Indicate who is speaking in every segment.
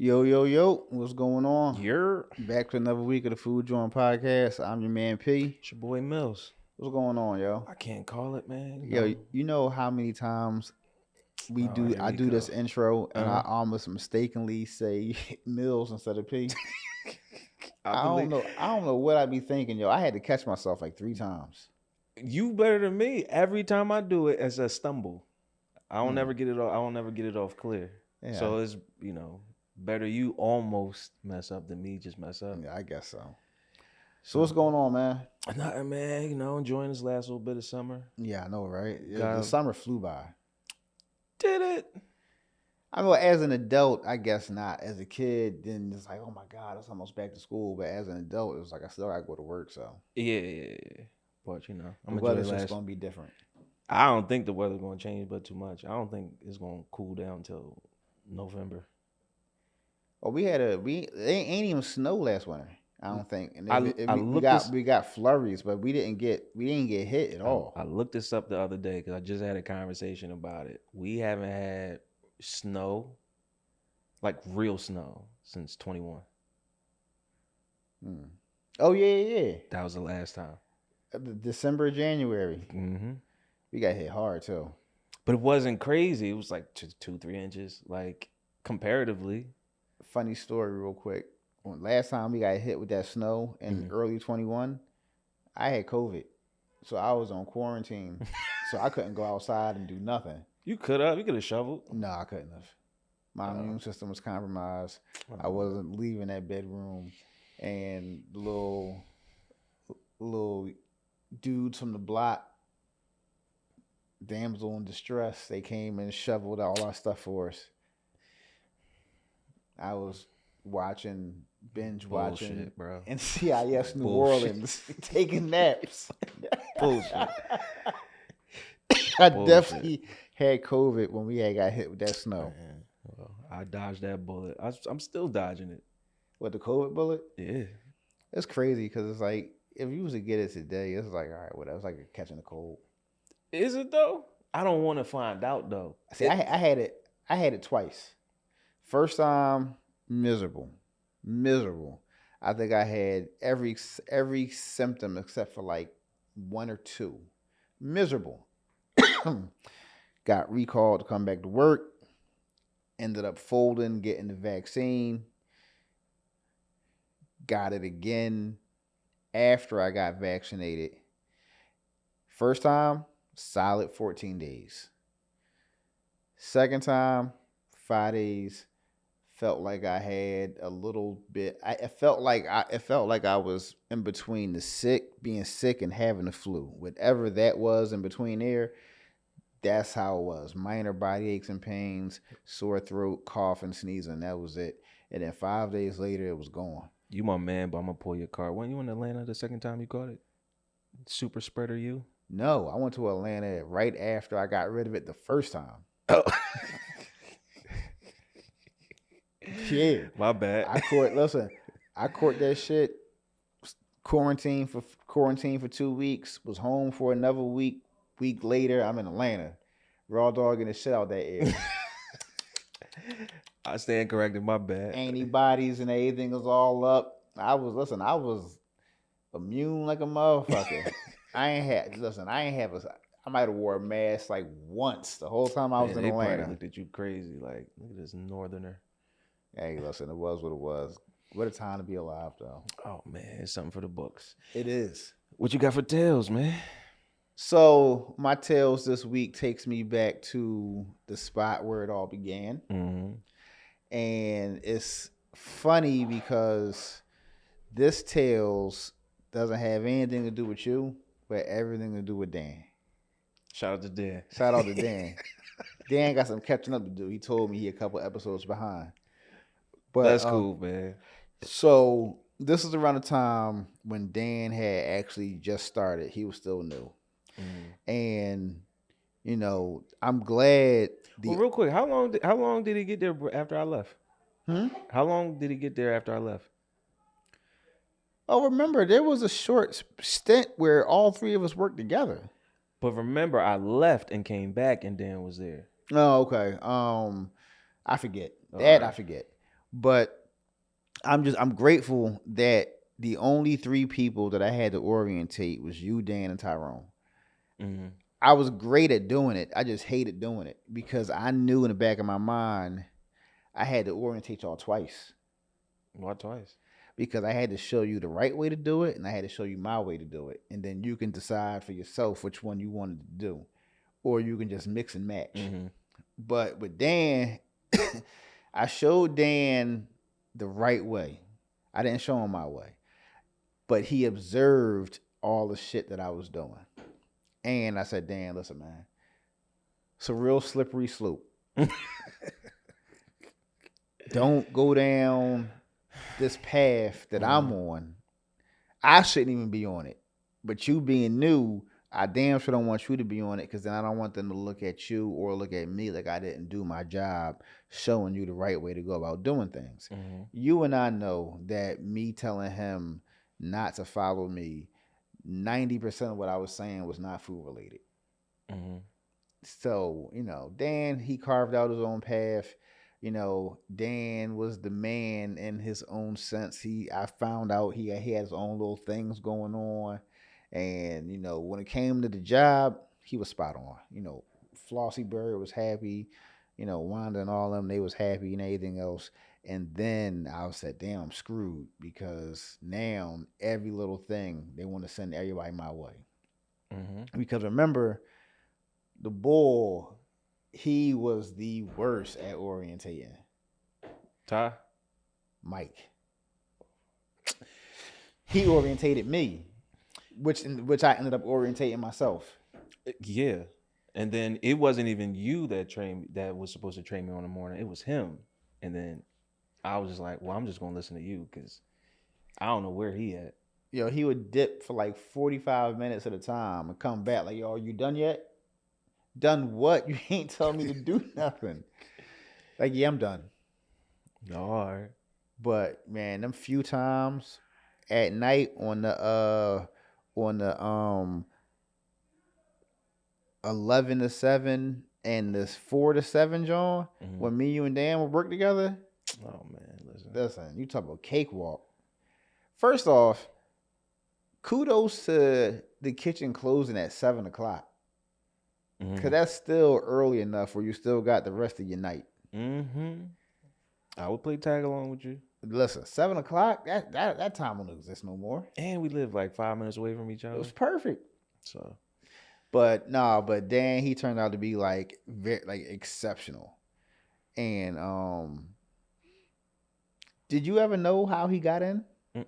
Speaker 1: Yo, yo, yo, what's going on?
Speaker 2: You're
Speaker 1: Back to another week of the Food Jawn podcast. I'm your man P.
Speaker 2: it's your boy Mills.
Speaker 1: What's going on, yo?
Speaker 2: I can't call it, man.
Speaker 1: Yo, you know how many times
Speaker 2: Here
Speaker 1: I
Speaker 2: we
Speaker 1: do
Speaker 2: go.
Speaker 1: this intro and I
Speaker 2: Uh-huh.
Speaker 1: almost mistakenly say Mills instead of P.
Speaker 2: I
Speaker 1: I don't
Speaker 2: believe
Speaker 1: know. I don't know what I be thinking, yo. I had to catch myself like 3 times.
Speaker 2: you better than me. Every time I do it, it's a stumble. I don't
Speaker 1: Hmm.
Speaker 2: never get it off. I don't never get it off clear.
Speaker 1: Yeah,
Speaker 2: So it's better you almost mess up than me just mess up.
Speaker 1: I guess so. So what's going on, man?
Speaker 2: Nothing, man. Enjoying this last little bit of summer.
Speaker 1: Yeah, I know, right? The
Speaker 2: Got-
Speaker 1: summer flew by.
Speaker 2: Did it?
Speaker 1: I mean, as an adult, I guess not. As a kid, then it's like, oh my God, it's almost back to school. But as an adult, it was like I still gotta go to work. So
Speaker 2: Yeah. But I'm
Speaker 1: the
Speaker 2: enjoying
Speaker 1: weather's
Speaker 2: last.
Speaker 1: just gonna be different.
Speaker 2: I don't think the weather's gonna change, but too much. I don't think it's gonna cool down till November.
Speaker 1: Oh, it ain't even snow last winter. I don't think. And
Speaker 2: I
Speaker 1: we
Speaker 2: looked
Speaker 1: got
Speaker 2: this.
Speaker 1: we got flurries, but we didn't get hit at all.
Speaker 2: I looked this up the other day because I just had a conversation about it. We haven't had snow, like real snow, since 21.
Speaker 1: Oh yeah.
Speaker 2: That was the last time.
Speaker 1: December, January,
Speaker 2: hmm
Speaker 1: we got hit hard too.
Speaker 2: But it wasn't crazy. It was like 2, 3 inches, like comparatively.
Speaker 1: Funny story, real quick. When last time we got hit with that snow in early 21, I had COVID, so I was on quarantine, so I couldn't go outside and do nothing.
Speaker 2: You could have shoveled.
Speaker 1: No, I couldn't have. My immune system was compromised. I wasn't leaving that bedroom, and the little dudes from the block, damsel in distress, they came and shoveled all our stuff for us. I was binge watching,
Speaker 2: Bullshit, bro.
Speaker 1: NCIS New
Speaker 2: Bullshit.
Speaker 1: Orleans, taking naps.
Speaker 2: Bullshit.
Speaker 1: I
Speaker 2: Bullshit.
Speaker 1: definitely had COVID when we had got hit with that snow.
Speaker 2: Man, well, I dodged that bullet. I'm still dodging it.
Speaker 1: What, the COVID bullet?
Speaker 2: Yeah.
Speaker 1: It's crazy because it's like, if you was to get it today, it's like, all right, whatever. It's like catching a cold.
Speaker 2: Is it though? I don't want to find out though.
Speaker 1: See, I had it twice. First time, miserable. I think I had every symptom except for like 1 or 2. Miserable. Got recalled to come back to work. Ended up folding, getting the vaccine. Got it again after I got vaccinated. First time, solid 14 days. Second time, 5 days. Felt like I had a little bit. It felt like I was in between being sick and having the flu. Whatever that was in between there, that's how it was. Minor body aches and pains, sore throat, cough and sneezing. That was it. And then 5 days later, it was gone.
Speaker 2: You my man, but I'm gonna pull your card. When you in Atlanta the second time you caught it? Super spreader you?
Speaker 1: No, I went to Atlanta right after I got rid of it the first time.
Speaker 2: Oh.
Speaker 1: Yeah.
Speaker 2: My bad.
Speaker 1: I caught that shit. Quarantine for 2 weeks. Was home for another week. Week later, I'm in Atlanta. Raw dogging the shit out that area.
Speaker 2: I stand corrected, my bad.
Speaker 1: Antibodies and everything was all up. I was immune like a motherfucker. I might have wore a mask like once the whole time I was in
Speaker 2: they probably
Speaker 1: Atlanta.
Speaker 2: looked at you crazy, like, look at this northerner.
Speaker 1: Hey, listen, it was what it was. What a time to be alive, though.
Speaker 2: Oh man, it's something for the books.
Speaker 1: It is.
Speaker 2: What you got for tales, man?
Speaker 1: So my tales this week takes me back to the spot where it all began.
Speaker 2: Mm-hmm.
Speaker 1: And it's funny because this tales doesn't have anything to do with you, but everything to do with Dan.
Speaker 2: Shout out to Dan.
Speaker 1: Shout out to Dan. Dan got some catching up to do. He told me he a couple episodes behind. But
Speaker 2: That's cool, man.
Speaker 1: So this is around the time when Dan had actually just started. He was still new.
Speaker 2: Mm-hmm.
Speaker 1: And I'm glad.
Speaker 2: Well, real quick, how long did he get there after I left? How long did he get there after I left?
Speaker 1: Oh, remember, there was a short stint where all 3 of us worked together.
Speaker 2: But remember, I left and came back, and Dan was there.
Speaker 1: Oh, okay. I forget.
Speaker 2: All right.
Speaker 1: I forget. But I'm grateful that the only three people that I had to orientate was you, Dan, and Tyrone.
Speaker 2: Mm-hmm.
Speaker 1: I was great at doing it. I just hated doing it because I knew in the back of my mind I had to orientate y'all twice
Speaker 2: Why twice?
Speaker 1: because I had to show you the right way to do it and I had to show you my way to do it. And then you can decide for yourself which one you wanted to do. Or you can just mix and match.
Speaker 2: Mm-hmm.
Speaker 1: But with Dan, I showed Dan the right way. I didn't show him my way. But he observed all the shit that I was doing. And I said, Dan, listen, man, it's a real slippery slope. Don't go down this path that I'm on. I shouldn't even be on it. But you being new, I damn sure don't want you to be on it because then I don't want them to look at you or look at me like I didn't do my job showing you the right way to go about doing things.
Speaker 2: Mm-hmm.
Speaker 1: You and I know that me telling him not to follow me, 90% of what I was saying was not food related.
Speaker 2: Mm-hmm.
Speaker 1: So, Dan, he carved out his own path. Dan was the man in his own sense. I found out he had his own little things going on. And, when it came to the job, he was spot on. Flossie Bird was happy. Wanda and all them, they was happy and everything else. And then I said, damn, I'm screwed because now every little thing, they want to send everybody my way.
Speaker 2: Mm-hmm.
Speaker 1: Because remember, the bull, he was the worst at orientating.
Speaker 2: Ty?
Speaker 1: Mike. He orientated me, which I ended up orientating myself.
Speaker 2: Yeah. And then it wasn't even you that was supposed to train me on the morning. It was him. And then I was just like, well, I'm just gonna listen to you because I don't know where he at.
Speaker 1: He would dip for like 45 minutes at a time and come back like, yo, are you done yet? Done what? You ain't telling me to do nothing. Like, yeah, I'm done.
Speaker 2: All right.
Speaker 1: But man, them few times at night on the 11 to 7 and this 4 to 7, Jawn,
Speaker 2: Mm-hmm.
Speaker 1: when me, you, and Dan would work together.
Speaker 2: Oh man,
Speaker 1: Listen, you talk about cakewalk. First off, kudos to the kitchen closing at 7 o'clock.
Speaker 2: Mm-hmm.
Speaker 1: Cause that's still early enough where you still got the rest of your night.
Speaker 2: Mm-hmm. I would play tag along with you.
Speaker 1: Listen, 7 o'clock, that time don't exist no more.
Speaker 2: And we live like 5 minutes away from each
Speaker 1: It
Speaker 2: other.
Speaker 1: was perfect.
Speaker 2: So
Speaker 1: But but Dan, he turned out to be like very exceptional. And did you ever know how he got in?
Speaker 2: mm-mm.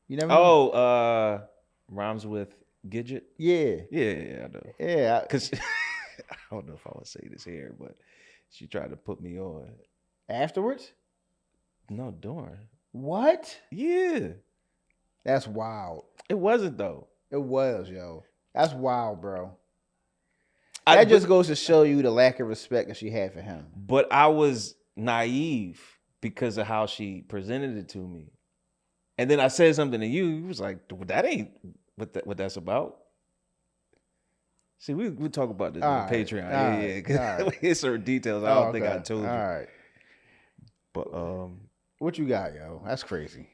Speaker 1: You never know?
Speaker 2: Rhymes with Gidget.
Speaker 1: Yeah.
Speaker 2: Yeah, I know.
Speaker 1: Yeah.
Speaker 2: Because I don't know if I would say this here, but she tried to put me on.
Speaker 1: Afterwards?
Speaker 2: No, during.
Speaker 1: What?
Speaker 2: Yeah.
Speaker 1: That's wild.
Speaker 2: It wasn't though.
Speaker 1: It was, yo. That's wild, bro. That just goes to show you the lack of respect that she had for him.
Speaker 2: But I was naive because of how she presented it to me. And then I said something to you. You was like, that ain't what that's about. See, we talk about this on Patreon. Yeah. Because it's certain details I don't think I told you.
Speaker 1: All right.
Speaker 2: But
Speaker 1: what you got, yo? That's crazy.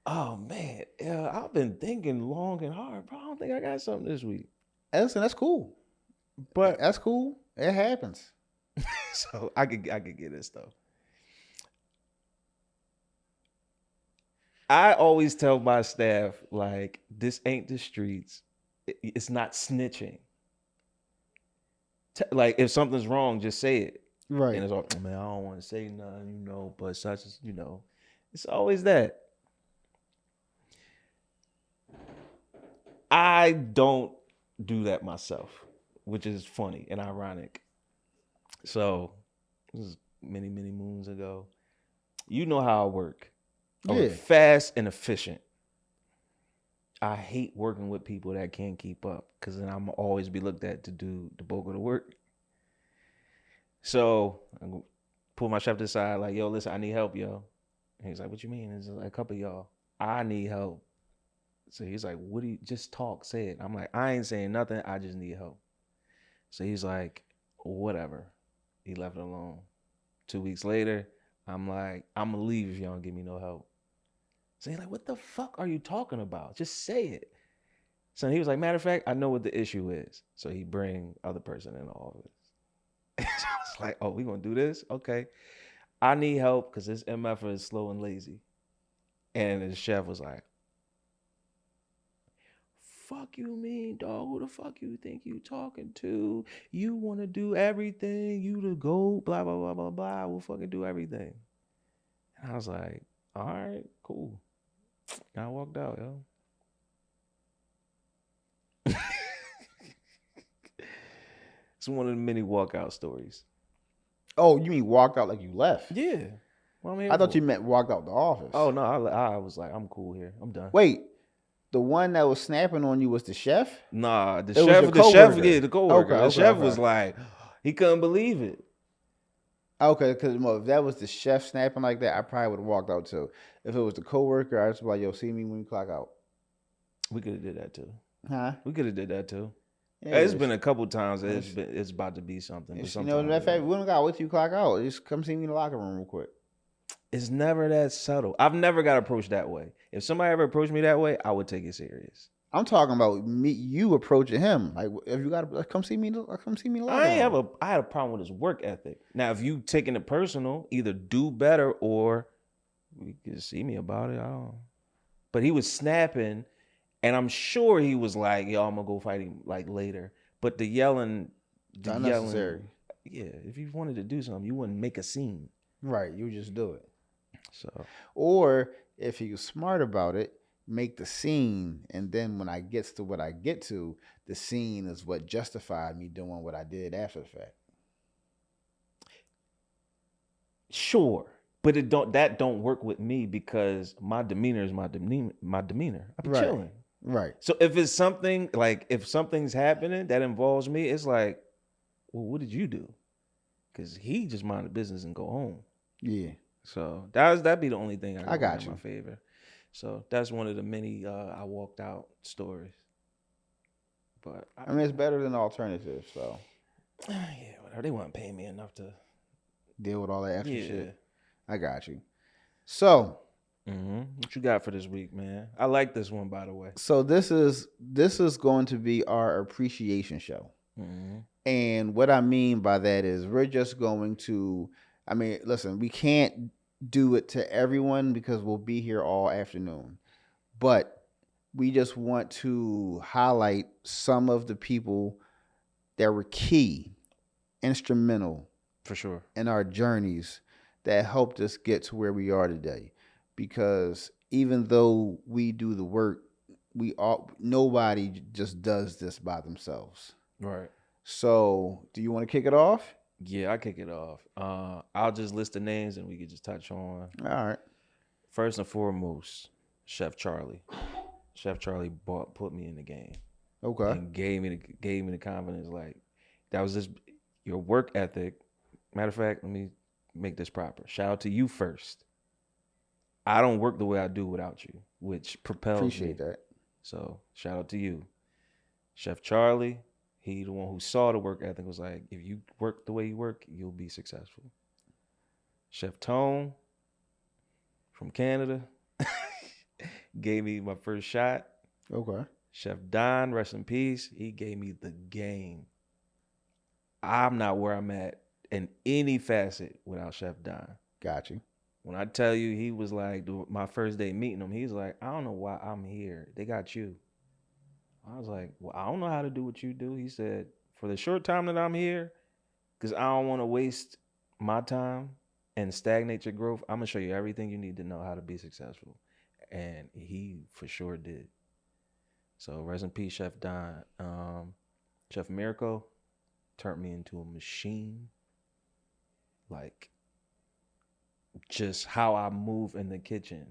Speaker 2: Oh man, yeah, I've been thinking long and hard, bro. I don't think I got something this week.
Speaker 1: Listen, that's cool. But that's cool. It happens.
Speaker 2: So I could get this though. I always tell my staff, like, this ain't the streets. It's not snitching. Like, if something's wrong, just say it.
Speaker 1: Right.
Speaker 2: And it's all, man, I don't want to say nothing, but such as, it's always that. I don't do that myself, which is funny and ironic. So, this is many, many moons ago. You know how I work. I'm fast and efficient. I hate working with people that can't keep up because then I'm always be looked at to do the bulk of the work. So I'm gonna pull my chef to the side, like, yo, listen, I need help, yo. And he's like, what you mean? It's like a couple of y'all. I need help. So he's like, what do you just talk, say it. I'm like, I ain't saying nothing. I just need help. So he's like, whatever. He left it alone. 2 weeks later, I'm like, I'm gonna leave if y'all don't give me no help. So he's like, what the fuck are you talking about? Just say it. So he was like, matter of fact, I know what the issue is. So he bring other person in the office. So I was like, oh, we gonna do this? Okay. I need help because this MF is slow and lazy. And the chef was like, fuck you mean, dog? Who the fuck you think you talking to? You want to do everything. You the GOAT, blah, blah, blah, blah, blah. We'll fucking do everything. And I was like, all right, cool. And I walked out, yo. It's one of the many walkout stories.
Speaker 1: Oh, you mean walked out like you left?
Speaker 2: Yeah. What I'm here
Speaker 1: I thought
Speaker 2: for.
Speaker 1: you meant walked out the office.
Speaker 2: Oh, no. I was like, I'm cool here. I'm done.
Speaker 1: Wait, the one that was snapping on you was the chef?
Speaker 2: Nah, the
Speaker 1: It was
Speaker 2: chef,
Speaker 1: your
Speaker 2: the chef,
Speaker 1: coworker.
Speaker 2: yeah, the coworker.
Speaker 1: Okay,
Speaker 2: The chef
Speaker 1: okay.
Speaker 2: was like, he couldn't believe it.
Speaker 1: Okay, because if that was the chef snapping like that, I probably would have walked out too. If it was the coworker, I'd just be like, "Yo, see me when you clock out."
Speaker 2: We could have did that too.
Speaker 1: Huh?
Speaker 2: We could have did that too.
Speaker 1: Yeah,
Speaker 2: It's been a couple times.
Speaker 1: it's-
Speaker 2: It's about to be something. But
Speaker 1: you know, matter of fact, we don't gotta wait till you clock out. Just come see me in the locker room real quick.
Speaker 2: it's never that subtle. I've never got approached that way. If somebody ever approached me that way, I would take it serious.
Speaker 1: I'm talking about me, you approaching him. Like, if you gotta come see me, come see me in the locker room.
Speaker 2: I had a problem with his work ethic. Now, if you taking it personal, either do better or you can see me about it. I don't. But he was snapping, and I'm sure he was like, "Yo, I'm gonna go fight him like later." But the yelling,
Speaker 1: Not necessary.
Speaker 2: yeah. If you wanted to do something, you wouldn't make a scene.
Speaker 1: Right, you just do it.
Speaker 2: So,
Speaker 1: Or if he was smart about it, make the scene, and then when I gets to what I get to, the scene is what justified me doing what I did after the fact.
Speaker 2: sure, but that don't work with me because my demeanor is my demeanor. I be
Speaker 1: Right.
Speaker 2: chilling.
Speaker 1: Right.
Speaker 2: So if it's something like if something's happening that involves me, it's like, well, what did you do? Because he just mind the business and go home.
Speaker 1: Yeah.
Speaker 2: So that'd be the only thing I
Speaker 1: got
Speaker 2: in
Speaker 1: you.
Speaker 2: my favor. So that's one of the many I walked out stories. But
Speaker 1: I mean, it's better than the alternative. So
Speaker 2: yeah, whatever. They weren't paying me enough to
Speaker 1: deal with all that extra
Speaker 2: yeah.
Speaker 1: shit. I got you. So
Speaker 2: What you got for this week, man? I like this one, by the way.
Speaker 1: So this is going to be our appreciation show. And what I mean by that is we're just going to, I mean, listen, we can't do it to everyone because we'll be here all afternoon. But we just want to highlight some of the people that were key, instrumental
Speaker 2: For sure.
Speaker 1: in our journeys that helped us get to where we are today. Because even though we do the work, nobody just does this by themselves.
Speaker 2: Right.
Speaker 1: So, do you want to kick it off?
Speaker 2: Yeah, I kick it off. I'll just list the names and we can just touch on.
Speaker 1: All right.
Speaker 2: First and foremost, Chef Charlie. Chef Charlie put me in the game.
Speaker 1: Okay.
Speaker 2: And gave me the confidence. Like that was just your work ethic. Matter of fact, let me make this proper. Shout out to you first. I don't work the way I do without you, which propels
Speaker 1: Appreciate
Speaker 2: me.
Speaker 1: that.
Speaker 2: So shout out to you. Chef Charlie, he the one who saw the work ethic, was like, if you work the way you work, you'll be successful. Chef Tone from Canada gave me my first shot.
Speaker 1: Okay.
Speaker 2: Chef Don, rest in peace, he gave me the game. I'm not where I'm at in any facet without Chef Don.
Speaker 1: Got you.
Speaker 2: When I tell you, he was like, my first day meeting him, he's like, I don't know why I'm here. They got you. I was like, well, I don't know how to do what you do. He said, for the short time that I'm here, because I don't want to waste my time and stagnate your growth, I'm going to show you everything you need to know how to be successful. And he for sure did. So rest in peace, Chef Don. Chef Miracle turned me into a machine. Like, just how I move in the kitchen.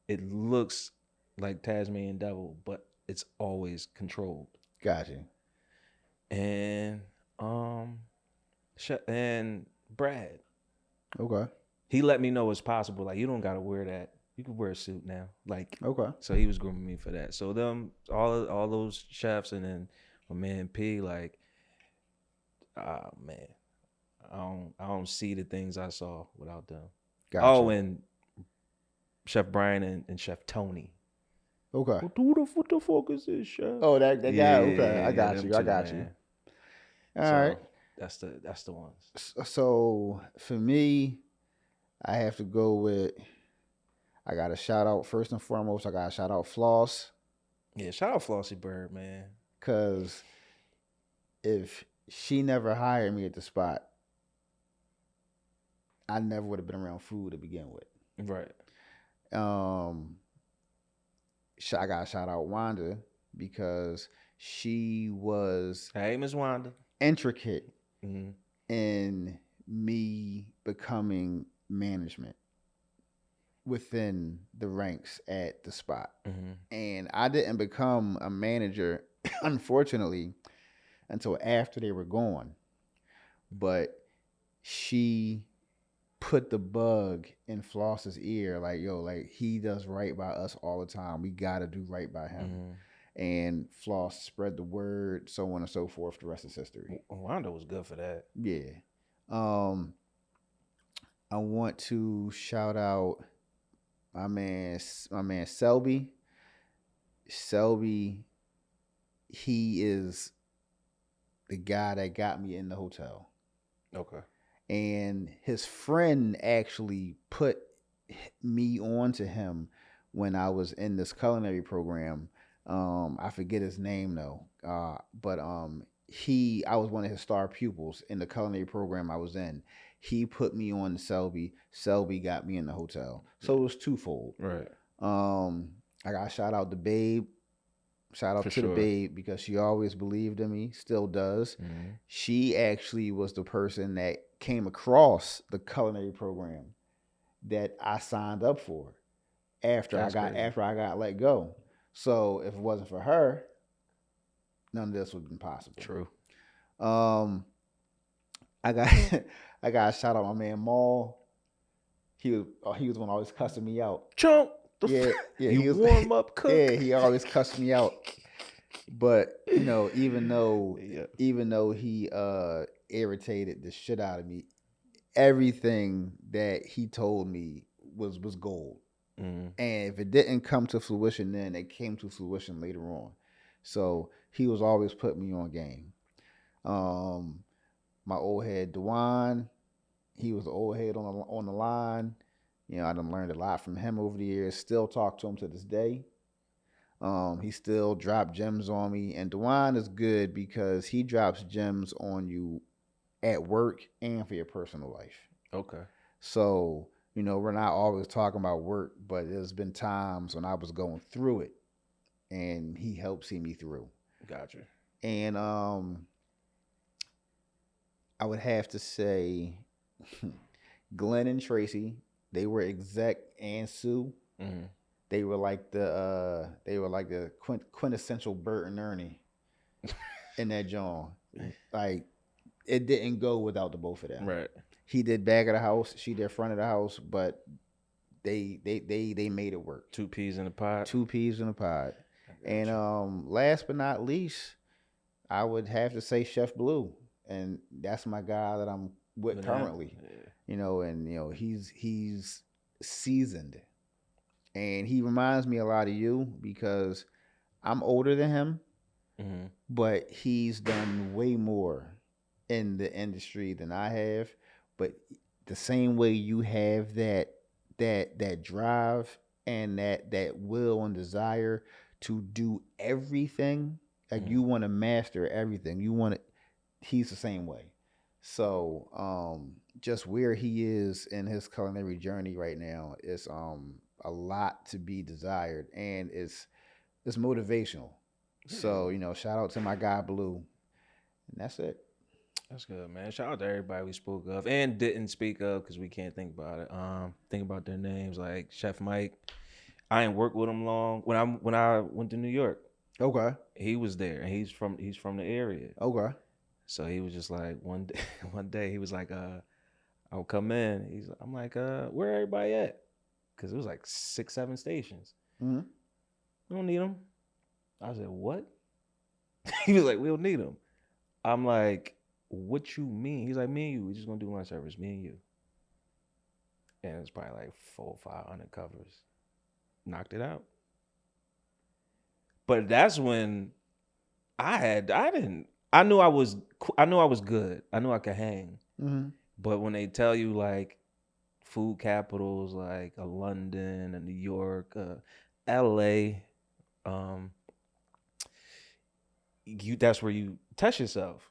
Speaker 2: It looks like Tasmanian Devil, but it's always controlled.
Speaker 1: Got you.
Speaker 2: And Brad.
Speaker 1: Okay.
Speaker 2: He let me know it's possible. Like, you don't gotta wear that. You can wear a suit now. Like,
Speaker 1: okay.
Speaker 2: So he was grooming me for that. So them all those chefs and then my man P, like, man, I don't see the things I saw without them.
Speaker 1: Gotcha.
Speaker 2: Oh, and Chef Brian and Chef Tony.
Speaker 1: Okay.
Speaker 2: What the fuck is this, Chef?
Speaker 1: Oh, that guy. Okay, I
Speaker 2: Yeah,
Speaker 1: got
Speaker 2: them
Speaker 1: you. I
Speaker 2: two,
Speaker 1: got you.
Speaker 2: man.
Speaker 1: All right.
Speaker 2: So that's the ones.
Speaker 1: So for me, I have to go with. I got to shout out first and foremost. I got to shout out Floss
Speaker 2: Yeah, shout out Flossie Bird, man.
Speaker 1: because if she never hired me at the spot, I never would have been around food to begin with.
Speaker 2: Right.
Speaker 1: Um, I got to shout out Wanda because she was
Speaker 2: Hey, Miss Wanda.
Speaker 1: intricate
Speaker 2: Mm-hmm.
Speaker 1: in me becoming management within the ranks at the spot.
Speaker 2: Mm-hmm.
Speaker 1: And I didn't become a manager, unfortunately, until after they were gone. But she put the bug in Floss's ear, like, yo, like he does right by us all the time. We gotta do right by him.
Speaker 2: Mm-hmm.
Speaker 1: And Floss spread the word, so on and so forth. The rest is history.
Speaker 2: Wanda was good for that.
Speaker 1: Yeah. I want to shout out my man Selby. Selby, he is the guy that got me in the hotel.
Speaker 2: Okay.
Speaker 1: And his friend actually put me on to him when I was in this culinary program. I forget his name though. But I was one of his star pupils in the culinary program I was in. He put me on to Selby. Selby got me in the hotel. So it was twofold.
Speaker 2: Right.
Speaker 1: I got to shout out the babe. Shout out
Speaker 2: For
Speaker 1: to the
Speaker 2: sure.
Speaker 1: babe because she always believed in me, still does.
Speaker 2: Mm-hmm.
Speaker 1: She actually was the person that came across the culinary program that I signed up for after
Speaker 2: That's crazy.
Speaker 1: after I got let go. So if it wasn't for her, none of this would have been possible.
Speaker 2: True.
Speaker 1: I got I got to shout out my man Maul. He was one always cussing me out.
Speaker 2: Chunk.
Speaker 1: Yeah,
Speaker 2: he was warm up cook.
Speaker 1: Yeah, he always cussed me out. But even though he irritated the shit out of me, everything that he told me was gold.
Speaker 2: Mm-hmm.
Speaker 1: And if it didn't come to fruition then, it came to fruition later on. So he was always putting me on game. My old head Jawn, he was the old head on the line. I done learned a lot from him over the years. Still talk to him to this day. He still dropped gems on me. And Jawn is good because he drops gems on you at work and for your personal life.
Speaker 2: Okay.
Speaker 1: So, we're not always talking about work, but there's been times when I was going through it and he helped see me through.
Speaker 2: Gotcha.
Speaker 1: And I would have to say Glenn and Tracy, they were exec and Sue.
Speaker 2: Mm-hmm.
Speaker 1: They were like the quintessential Bert and Ernie in that Jawn. Like it didn't go without the both of them.
Speaker 2: Right.
Speaker 1: He did back of the house, she did front of the house, but they made it work.
Speaker 2: Two peas in a pod.
Speaker 1: Two peas in a pod. And last but not least, I would have to say Chef Blue, and that's my guy that I'm with currently. Yeah. He's seasoned. And he reminds me a lot of you because I'm older than him,
Speaker 2: mm-hmm.
Speaker 1: but he's done way more in the industry than I have. But the same way you have that drive and that will and desire to do everything, like you want to master everything. He's the same way. So just where he is in his culinary journey right now is a lot to be desired, and it's motivational. So shout out to my guy Blue, and that's it.
Speaker 2: That's good, man. Shout out to everybody we spoke of and didn't speak of because we can't think about it. Think about their names like Chef Mike. I ain't worked with him long. When I went to New York,
Speaker 1: Okay,
Speaker 2: he was there, and he's from the area.
Speaker 1: Okay,
Speaker 2: so he was just like one day he was like, I'll come in. I'm like, where everybody at? Because it was like 6-7 stations.
Speaker 1: Mm-hmm.
Speaker 2: We don't need them. I said, what? He was like, we don't need them. I'm like, what you mean? He's like, me and you, we just gonna do lunch service, me and you. and it's probably like 400 or 500 covers. Knocked it out. But that's when I knew I knew I was good. I knew I could hang.
Speaker 1: Mm-hmm.
Speaker 2: But when they tell you like food capitals like a London, a New York, LA, um, that's where you test yourself.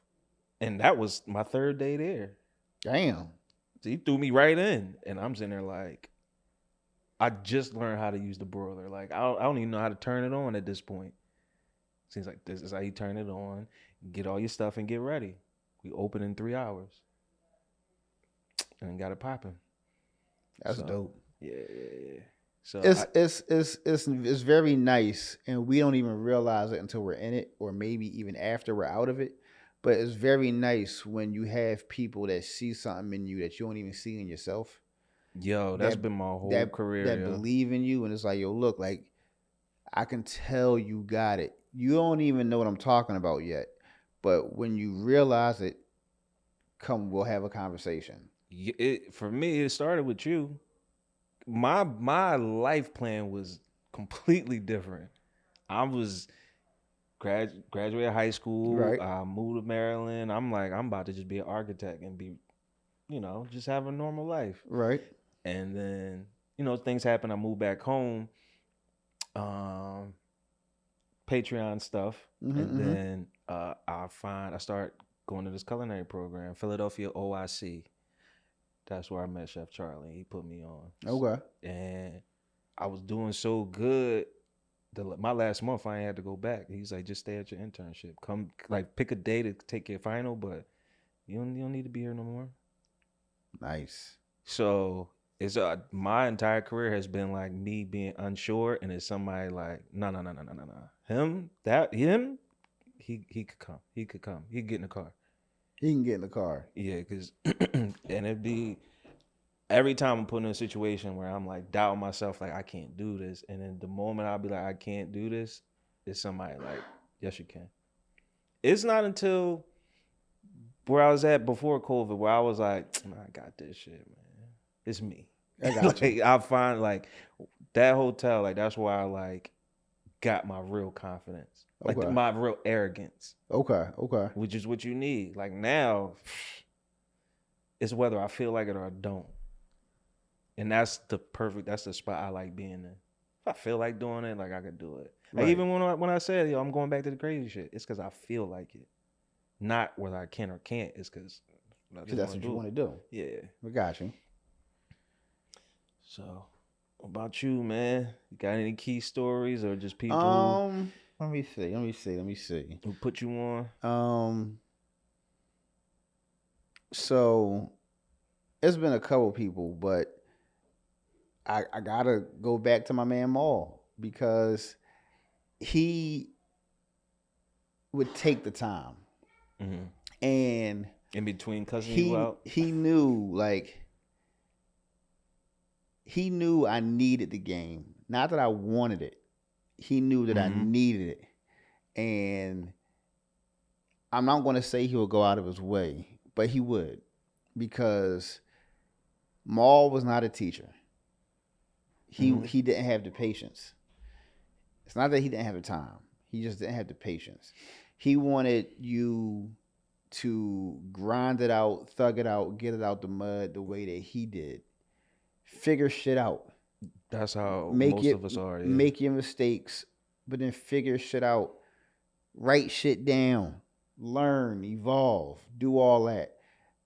Speaker 2: And that was my third day there.
Speaker 1: Damn.
Speaker 2: So he threw me right in. And I'm sitting there like, I just learned how to use the broiler. Like I don't even know how to turn it on at this point. Seems like this is how you turn it on, get all your stuff and get ready. We open in 3 hours. And got it popping.
Speaker 1: That's
Speaker 2: So,
Speaker 1: dope.
Speaker 2: Yeah. So
Speaker 1: it's very nice, and we don't even realize it until we're in it, or maybe even after we're out of it. But it's very nice when you have people that see something in you that you don't even see in yourself.
Speaker 2: yo, that's
Speaker 1: That
Speaker 2: been my whole
Speaker 1: that
Speaker 2: career,
Speaker 1: that
Speaker 2: yo.
Speaker 1: believe in you, and it's like, yo, look, like I can tell you got it. You don't even know what I'm talking about yet, but when you realize it, come, we'll have a conversation.
Speaker 2: For me, it started with you. My life plan was completely different. I was graduated high school.
Speaker 1: Right,
Speaker 2: I moved to Maryland. I'm like, I'm about to just be an architect and be, just have a normal life.
Speaker 1: right.
Speaker 2: And then, things happen. I moved back home, um, Patreon stuff,
Speaker 1: Mm-hmm,
Speaker 2: and
Speaker 1: mm-hmm.
Speaker 2: then I start going to this culinary program, Philadelphia OIC. That's where I met Chef Charlie. He put me on,
Speaker 1: Okay.
Speaker 2: and I was doing so good. My last month, I ain't had to go back. He's like, just stay at your internship. Come, like, pick a day to take your final, but you don't need to be here no more.
Speaker 1: Nice.
Speaker 2: So it's my entire career has been like me being unsure, and it's somebody like, no, no, no, no, no, no, no. Him, he could come. He could come. He could get in the car.
Speaker 1: He can get in the car.
Speaker 2: Yeah, because and it'd be every time I'm put in a situation where I'm like doubting myself, like I can't do this, and then the moment I'll be like I can't do this, it's somebody like, yes you can. It's not until where I was at before COVID where I was like, I got this shit, man. It's me.
Speaker 1: I got you.
Speaker 2: Like I find like that hotel, like that's where I like got my real confidence, like
Speaker 1: Okay.
Speaker 2: my real arrogance,
Speaker 1: Okay. Okay.
Speaker 2: which is what you need. Like now, it's whether I feel like it or I don't. And that's the spot I like being in. If I feel like doing it, like I could do it. Like
Speaker 1: Right.
Speaker 2: even when I said, yo, I'm going back to the crazy shit, it's because I feel like it. Not whether I can or can't, it's because I
Speaker 1: Because
Speaker 2: just
Speaker 1: that's
Speaker 2: want
Speaker 1: what
Speaker 2: to
Speaker 1: you
Speaker 2: do
Speaker 1: want
Speaker 2: it.
Speaker 1: to do.
Speaker 2: Yeah.
Speaker 1: We got you.
Speaker 2: So what about you, man? You got any key stories or just people
Speaker 1: Let me see. Let me see. Let me see.
Speaker 2: who put you on?
Speaker 1: Um. So it's been a couple people, but I gotta go back to my man Maul because he would take the time,
Speaker 2: Mm-hmm.
Speaker 1: and
Speaker 2: In between cussing you
Speaker 1: he
Speaker 2: out?
Speaker 1: he knew like he knew I needed the game. Not that I wanted it. He knew that I
Speaker 2: Mm-hmm.
Speaker 1: needed it. And I'm not going to say he would go out of his way, but he would because Maul was not a teacher.
Speaker 2: Mm-hmm.
Speaker 1: He didn't have the patience. It's not that he didn't have the time. He just didn't have the patience. He wanted you to grind it out, thug it out, get it out the mud the way that he did. Figure shit out.
Speaker 2: That's how
Speaker 1: Make
Speaker 2: most
Speaker 1: it
Speaker 2: of us are, yeah.
Speaker 1: make your mistakes, but then figure shit out. Write shit down. Learn, evolve, do all that.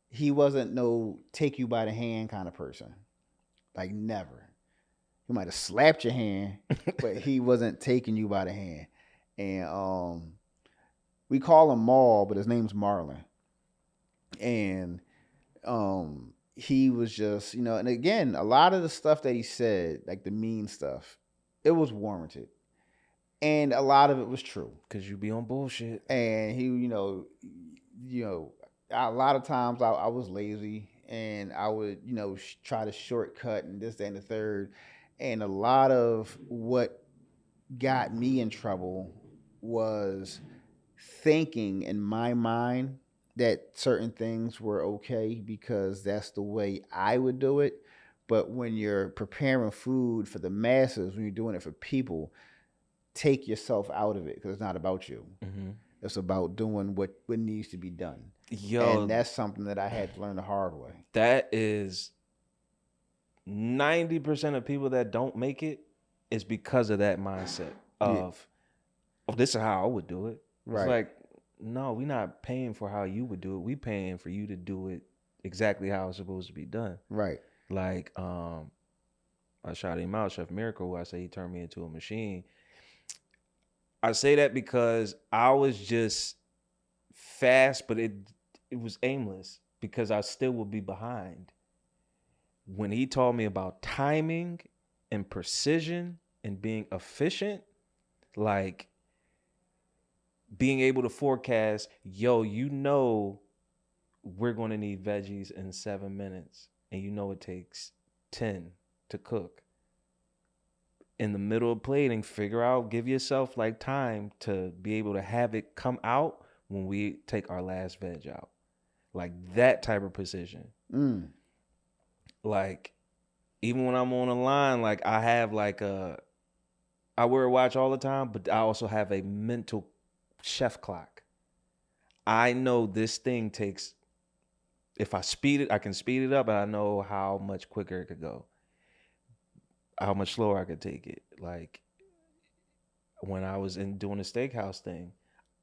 Speaker 1: He wasn't no take you by the hand kind of person. Like never. He might have slapped your hand, but he wasn't taking you by the hand. And we call him Maul, but his name's Marlon. And he was just, and again, a lot of the stuff that he said, like the mean stuff, it was warranted. And a lot of it was true.
Speaker 2: Cause you be on bullshit.
Speaker 1: And he, a lot of times I was lazy and I would, try to shortcut and this, that, and the third. And a lot of what got me in trouble was thinking in my mind that certain things were okay because that's the way I would do it. But when you're preparing food for the masses, when you're doing it for people, take yourself out of it because it's not about you.
Speaker 2: Mm-hmm.
Speaker 1: It's about doing what needs to be done. And
Speaker 2: Yo,
Speaker 1: that's something that I had to learn the hard way.
Speaker 2: that is 90% of people that don't make it is because of that mindset of, oh, this is how I would do it. It's
Speaker 1: Right.
Speaker 2: like, no, we're not paying for how you would do it. We paying for you to do it exactly how it's supposed to be done.
Speaker 1: Right.
Speaker 2: Like, I shot him out, Chef Miracle, who I say he turned me into a machine. I say that because I was just fast, but it was aimless because I still would be behind. When he taught me about timing and precision and being efficient, like being able to forecast, yo, you know we're going to need veggies in 7 minutes and you know it takes 10 to cook. In the middle of plating, figure out, give yourself like time to be able to have it come out when we take our last veg out. Like that type of precision.
Speaker 1: Mm.
Speaker 2: Like even when I'm on a line, like I have like I wear a watch all the time, but I also have a mental chef clock. I know this thing takes, if I speed it, I can speed it up and I know how much quicker it could go. How much slower I could take it. Like when I was in doing the steakhouse thing,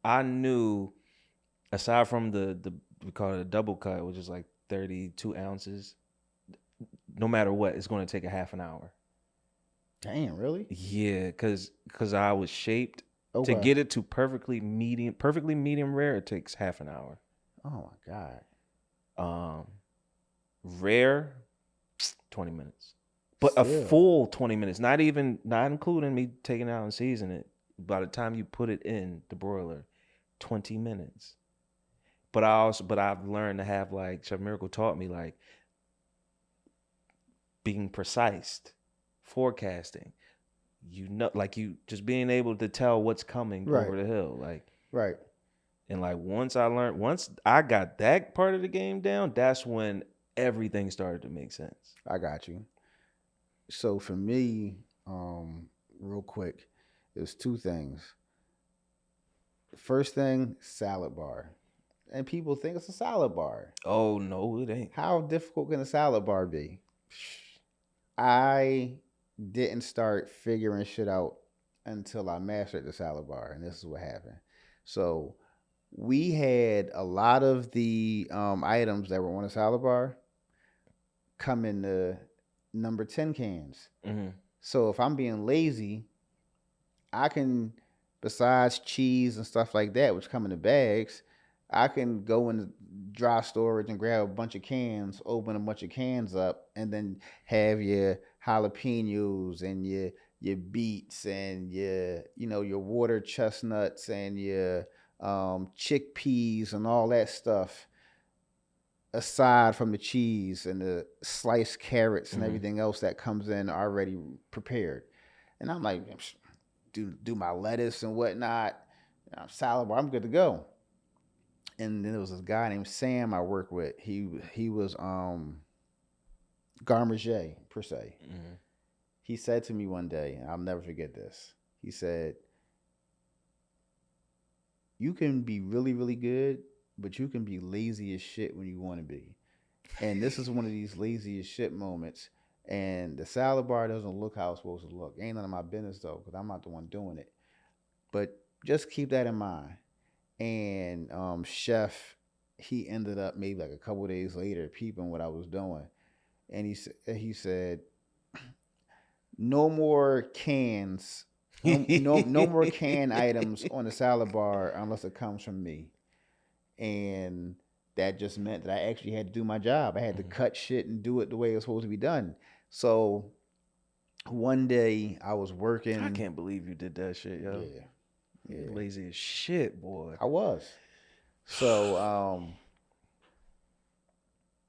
Speaker 2: I knew aside from the we call it a double cut, which is like 32 ounces, no matter what, it's going to take a half an hour.
Speaker 1: Damn, really?
Speaker 2: Yeah, cause I was shaped to
Speaker 1: Okay.
Speaker 2: get it to perfectly medium rare. It takes half an hour.
Speaker 1: Oh my God.
Speaker 2: Rare, 20 minutes, but a
Speaker 1: Still.
Speaker 2: full 20 minutes. Not including me taking it out and seasoning it. By the time you put it in the broiler, 20 minutes. But I've learned to have, like Chef Miracle taught me, like being precise, forecasting. You know, like you just being able to tell what's coming
Speaker 1: Right.
Speaker 2: over the hill, like.
Speaker 1: Right.
Speaker 2: And like once I got that part of the game down, that's when everything started to make sense.
Speaker 1: I got you. So for me, real quick, there's two things. First thing, salad bar. And people think it's a salad bar.
Speaker 2: Oh no, it ain't.
Speaker 1: How difficult can a salad bar be? I didn't start figuring shit out until I mastered the salad bar, and this is what happened. So we had a lot of the items that were on the salad bar come in the number 10 cans.
Speaker 2: Mm-hmm.
Speaker 1: So if I'm being lazy, I can, besides cheese and stuff like that, which come in the bags, I can go in the dry storage and grab a bunch of cans, open a bunch of cans up, and then have your jalapenos and your beets and your water chestnuts and your chickpeas and all that stuff aside from the cheese and the sliced carrots and everything else that comes in already prepared. And I'm like, do my lettuce and whatnot, salad bar, I'm good to go. And then there was this guy named Sam I worked with. He was Garmager per se.
Speaker 2: Mm-hmm.
Speaker 1: He said to me one day, and I'll never forget this. He said, "You can be really, really good, but you can be lazy as shit when you want to be." And this is one of these lazy as shit moments. And the salad bar doesn't look how it's supposed to look. Ain't none of my business though, because I'm not the one doing it. But just keep that in mind. And Chef, he ended up maybe like a couple days later peeping what I was doing, and he said, "No more cans, no more canned items on the salad bar unless it comes from me." And that just meant that I actually had to do my job. I had to cut shit and do it the way it was supposed to be done. So one day I was working.
Speaker 2: I can't believe you did that shit, yo.
Speaker 1: Yeah.
Speaker 2: You're lazy as shit, boy.
Speaker 1: I was. So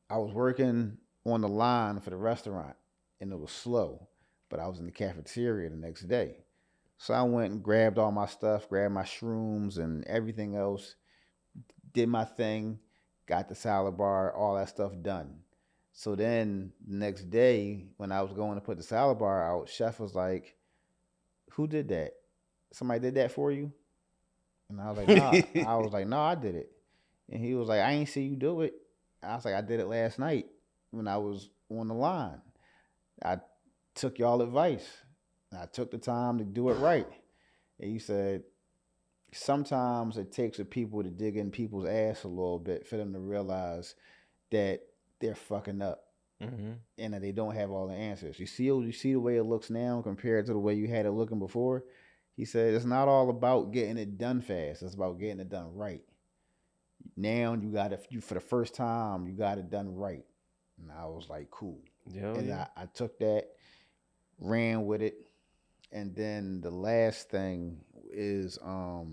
Speaker 1: I was working on the line for the restaurant and it was slow, but I was in the cafeteria the next day. So I went and grabbed all my stuff, grabbed my shrooms and everything else, did my thing, got the salad bar, all that stuff done. So then the next day, when I was going to put the salad bar out, chef was like, "Who did that? Somebody did that for you?" And I was like, "Nah." I was like, "No, I did it." And he was like, "I ain't see you do it." I was like, "I did it last night when I was on the line. I took y'all advice. I took the time to do it right." And he said, "Sometimes it takes the people to dig in people's ass a little bit for them to realize that they're fucking up
Speaker 2: Mm-hmm.
Speaker 1: and that they don't have all the answers. You see the way it looks now compared to the way you had it looking before." He said it's not all about getting it done fast. It's about getting it done right. Now you got it. You for the first time you got it done right. And I was like, cool.
Speaker 2: Yo,
Speaker 1: And
Speaker 2: yeah.
Speaker 1: I took that, ran with it, and then the last thing is oh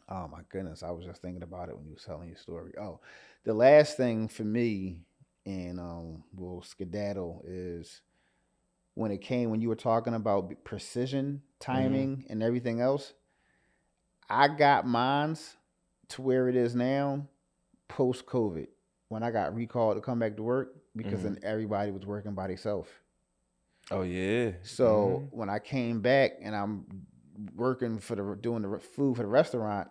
Speaker 1: my goodness, I was just thinking about it when you was telling your story. Oh, the last thing for me, and we'll skedaddle, is when you were talking about precision,
Speaker 2: Mm-hmm.
Speaker 1: timing, and everything else. I got mines to where it is now post COVID when I got recalled to come back to work because
Speaker 2: Mm-hmm.
Speaker 1: then everybody was working by themselves.
Speaker 2: Oh yeah.
Speaker 1: So
Speaker 2: Mm-hmm.
Speaker 1: when I came back and I'm working for the doing the food for the restaurant,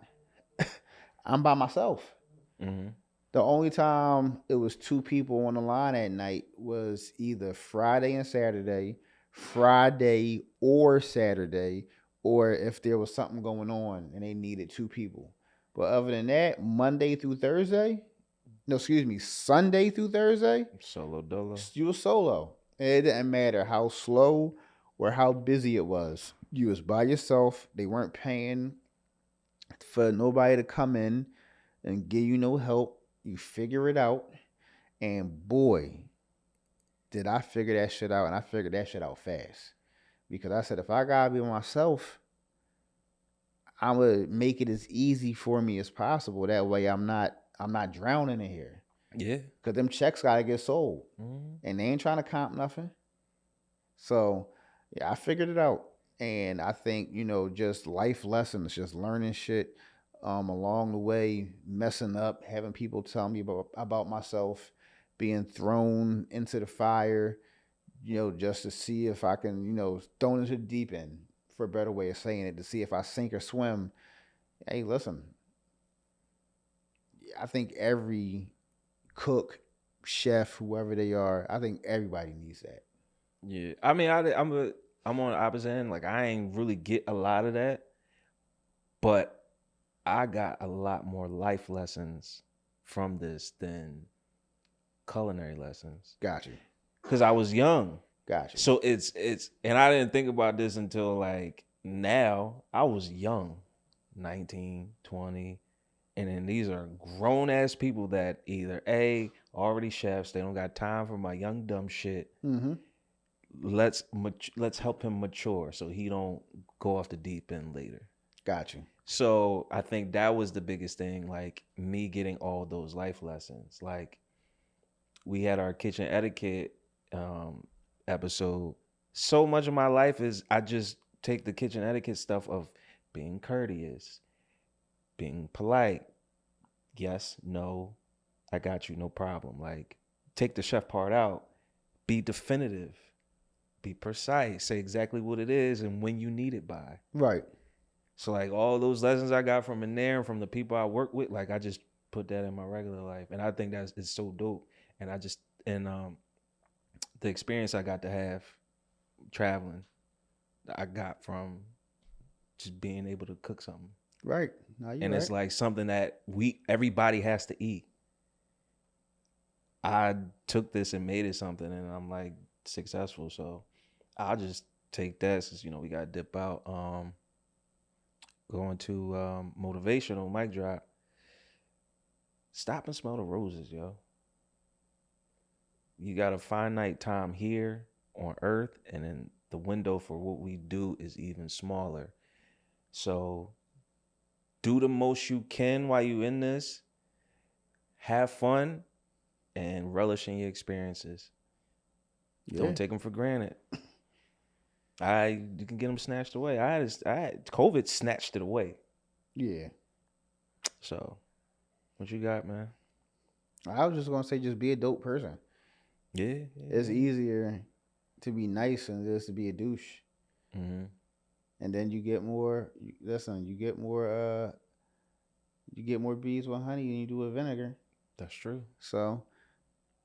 Speaker 1: I'm by myself.
Speaker 2: Mm-hmm.
Speaker 1: The only time it was two people on the line at night was either Friday and Saturday, Friday or Saturday, or if there was something going on and they needed two people. But other than that, Monday through Thursday, no, excuse me, Sunday through Thursday,
Speaker 2: Solo dolo.
Speaker 1: you were solo. It didn't matter how slow or how busy it was. You was by yourself. They weren't paying for nobody to come in and give you no help. You figure it out. And boy, did I figure that shit out. And I figured that shit out fast. Because I said, if I gotta be myself, I'm gonna make it as easy for me as possible. That way I'm not drowning in here.
Speaker 2: Yeah.
Speaker 1: Cause them checks gotta get sold.
Speaker 2: Mm-hmm.
Speaker 1: And they ain't trying to comp nothing. So yeah, I figured it out. And I think, just life lessons, just learning shit along the way, messing up, having people tell me about myself, being thrown into the fire, just to see if I can, thrown into the deep end, for a better way of saying it, to see if I sink or swim. Hey, listen, I think every cook, chef, whoever they are, I think everybody needs that.
Speaker 2: Yeah. I mean, I'm on the opposite end. Like I ain't really get a lot of that, but I got a lot more life lessons from this than culinary lessons
Speaker 1: Got you.
Speaker 2: because I was young.
Speaker 1: Got you.
Speaker 2: So and I didn't think about this until like now. I was young, 19, 20, and then these are grown ass people that either A, already chefs, they don't got time for my young dumb shit.
Speaker 1: Mm-hmm.
Speaker 2: Let's help him mature so he don't go off the deep end later.
Speaker 1: Got you.
Speaker 2: So I think that was the biggest thing, like me getting all those life lessons. Like we had our kitchen etiquette episode. So much of my life is I just take the kitchen etiquette stuff of being courteous, being polite. Yes, no, I got you, no problem. Like take the chef part out, be definitive, be precise, say exactly what it is and when you need it by.
Speaker 1: Right.
Speaker 2: So like all those lessons I got from in there and from the people I work with, like I just put that in my regular life, and I think that's it's so dope. And I just and the experience I got to have traveling, I got from just being able to cook something,
Speaker 1: Right. No, you're
Speaker 2: and
Speaker 1: right.
Speaker 2: it's like something that everybody has to eat. I took this and made it something, and I'm like successful. So I'll just take that since we got to dip out. Going to motivational mic drop. Stop and smell the roses, yo. You got a finite time here on Earth, and then the window for what we do is even smaller. So do the most you can while you in this. Have fun and relish in your experiences.
Speaker 1: Yeah.
Speaker 2: Don't take them for granted. You can get them snatched away. I had COVID snatched it away.
Speaker 1: Yeah.
Speaker 2: So, what you got, man?
Speaker 1: I was just gonna say, just be a dope person.
Speaker 2: Yeah.
Speaker 1: It's
Speaker 2: Yeah.
Speaker 1: easier to be nice than it is to be a douche.
Speaker 2: Mm-hmm.
Speaker 1: And then you get more. Listen, you get more bees with honey than you do with vinegar.
Speaker 2: That's true.
Speaker 1: So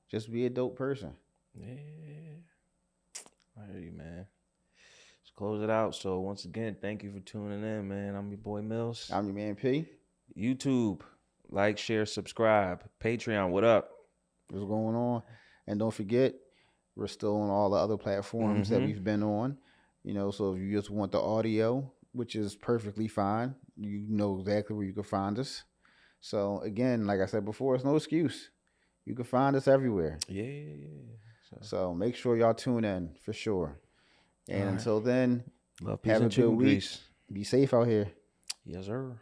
Speaker 1: just be a dope person.
Speaker 2: Yeah. I hear you, man. Let's close it out. So once again, thank you for tuning in, man. I'm your boy Mills.
Speaker 1: I'm your man P.
Speaker 2: YouTube, like, share, subscribe. Patreon, what up?
Speaker 1: What's going on? And don't forget, we're still on all the other platforms that
Speaker 2: Mm-hmm.
Speaker 1: we've been on. So if you just want the audio, which is perfectly fine, you know exactly where you can find us. So again, like I said before, it's no excuse. You can find us everywhere.
Speaker 2: Yeah.
Speaker 1: So make sure y'all tune in for sure.
Speaker 2: All
Speaker 1: And
Speaker 2: right.
Speaker 1: until then,
Speaker 2: Love, peace,
Speaker 1: have a
Speaker 2: and
Speaker 1: good
Speaker 2: chicken
Speaker 1: week.
Speaker 2: grease.
Speaker 1: Be safe out here.
Speaker 2: Yes, sir.